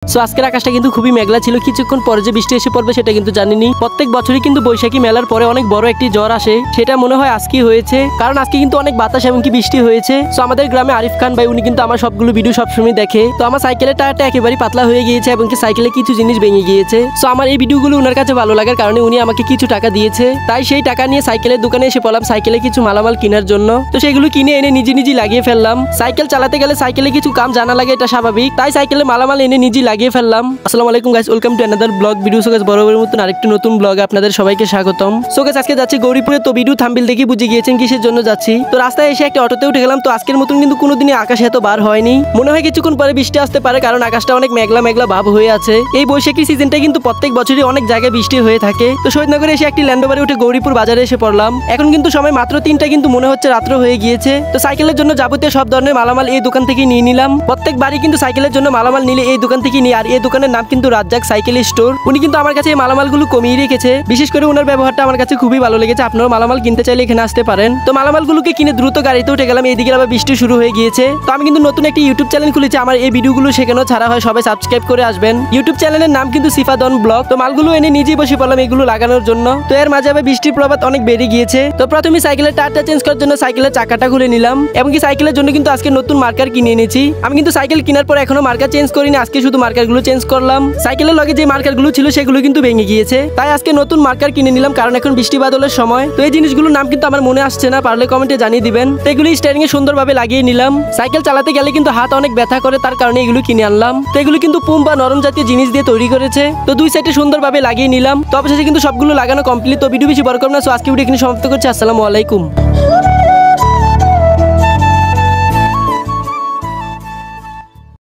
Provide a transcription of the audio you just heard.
So আজকের আকাশটা কিন্তু খুবই মেঘলা ছিল, কিছুক্ষণ পরে যে বৃষ্টি এসে পড়বে সেটা কিন্তু জানিনি। প্রত্যেক বছরই কিন্তু বৈশাখী মেলার পরে অনেক বড় একটি জ্বর আসে, সেটা মনে হয় আজকেই হয়েছে, কারণ আজকে কিন্তু অনেক বাতাস এবং কি বৃষ্টি হয়েছে। সো আমাদের গ্রামে আরিফ খান ভাই উনি কিন্তু আমার সবগুলো ভিডিও সবসময় দেখে। তো আমার সাইকেলের টায়ারটা একেবারে পাতলা হয়ে গিয়েছে এবং কি সাইকেলে কিছু জিনিস ভেঙে গিয়েছে। সো আমার এই ভিডিওগুলো ওনার কাছে ভালো লাগার কারণে উনি আমাকে কিছু টাকা দিয়েছে, তাই সেই টাকা নিয়ে সাইকেলের দোকানে এসে পড়লাম সাইকেলে কিছু মালামাল কেনার জন্য। তো সেগুলো কিনে এনে নিজে নিজে লাগিয়ে ফেললাম। সাইকেল চালাতে গেলে সাইকেলে কিছু কাম জানা লাগে, এটা স্বাভাবিক, তাই সাইকেলে মালামাল এনে নিজে লাগিয়ে ফেললাম। আসসালামু আলাইকুম guys, welcome to another blog video. So guys বরাবরের মতন আরেকটি নতুন ব্লগে আপনাদের সবাইকে স্বাগতম। সো গাইস আজকে যাচ্ছি গৌরীপুরে। তো ভিডিও থাম্বনেল দেখে বুঝে গিয়েছেন কিসের জন্য যাচ্ছি। তো রাস্তায় এসে একটা অটোতে উঠে গেলাম। তো আজকের মতন কিন্তু কোনোদিনই আকাশে এত বার হয়নি, মনে হয় কিছুক্ষণ পরে বৃষ্টি আসতে পারে, কারণ আকাশটা অনেক মেঘলা মেঘলা ভাব হয়ে আছে। এই বৈশাখী সিজনটা কিন্তু প্রত্যেক বছরই অনেক জায়গায় বৃষ্টি হয়ে থাকে। তো শহীদনগরে এসে একটি ল্যান্ডওভারে উঠে গৌরীপুর বাজারে এসে পড়লাম। এখন কিন্তু সময় মাত্র 3টা, কিন্তু মনে হচ্ছে রাত্র হয়ে গিয়েছে। তো সাইকেলের জন্য যাবতীয় সব ধরনের মালামাল এই দোকান থেকে নিয়ে নিলাম। প্রত্যেক বাড়ি কিন্তু সাইকেলের জন্য মালামাল নিলে এই দোকান থেকে নিয়ে, আর এই দোকানের নাম কিন্তু রাজ্জাক সাইকেল স্টোর। উনি কিন্তু আমার কাছে এই মালামালগুলো কমিয়ে রেখেছে, বিশেষ করে ওনার ব্যবহারটা আমার কাছে খুবই ভালো লেগেছে। আপনারা মালামাল কিনতে চাইলে এখানে আসতে পারেন। তো মালামালগুলোকে কিনে দ্রুত গাড়িতে উঠে গেলাম। এইদিকে আবার বৃষ্টি শুরু হয়ে গিয়েছে। তো আমি কিন্তু নতুন একটি ইউটিউব চ্যানেল খুলেছি, আমার এই ভিডিওগুলো সেখানেও ছাড়া হয়, সবাই সাবস্ক্রাইব করে আসবেন। ইউটিউব চ্যানেলের নাম কিন্তু সিফাদন ব্লগ। তো মালগুলো এনে নিজেই বসে পড়লাম এগুলো লাগানোর জন্য। তো এর মাঝে আবার বৃষ্টির প্রভাব অনেক বেড়ে গিয়েছে। তো প্রথমে সাইকেলের টায়ারটা চেঞ্জ করার জন্য সাইকেলের চাকাটা খুলে নিলাম, এবং কি সাইকেলের জন্য কিন্তু আজকে নতুন মার্কার কিনে এনেছি। আমি কিন্তু সাইকেল কেনার পর এখনো মার্কার চেঞ্জ করিনি, আজকে শুধু মার্কারগুলো চেঞ্জ করলাম। সাইকেলের লগে যে মার্কারগুলো ছিল সেগুলো কিন্তু ভেঙে গিয়েছে, তাই আজকে নতুন মার্কার কিনে নিলাম, কারণ এখন বৃষ্টি বাদলের সময়। তো এই জিনিসগুলোর নাম কিন্তু আমার মনে আসছে না, পারলে কমেন্টে জানিয়ে দিবেন। তো এগুলো স্টিয়ারিং এ সুন্দরভাবে লাগিয়ে নিলাম। সাইকেল চালাতে গেলে কিন্তু হাত অনেক ব্যথা করে, তার কারণে এগুলো কিনে আনলাম। তো এগুলো কিন্তু পুম বা নরম জাতীয় জিনিস দিয়ে তৈরি করেছে। তো দুই সাইডে সুন্দরভাবে লাগিয়ে নিলাম। তো অবশেষে কিন্তু সবগুলো লাগানো কমপ্লিট। তো ভিডিও বেশি বড় করব না, সো আজকে ভিডিও এখানে সমাপ্ত করছি। আসসালামু আলাইকুম।